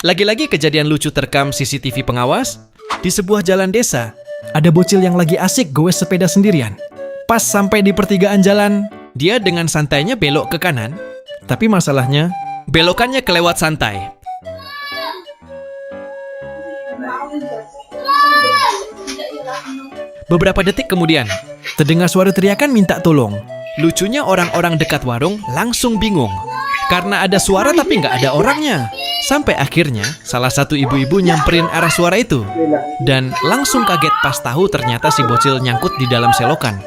Lagi-lagi kejadian lucu terekam CCTV pengawas. Di sebuah jalan desa, ada bocil yang lagi asik goes sepeda sendirian. Pas sampai di pertigaan jalan, dia dengan santainya belok ke kanan. Tapi masalahnya, belokannya kelewat santai. Beberapa detik kemudian, terdengar suara teriakan minta tolong. Lucunya orang-orang dekat warung langsung bingung. Karena ada suara tapi nggak ada orangnya. Sampai akhirnya, salah satu ibu-ibu nyamperin arah suara itu. Dan langsung kaget pas tahu ternyata si bocil nyangkut di dalam selokan.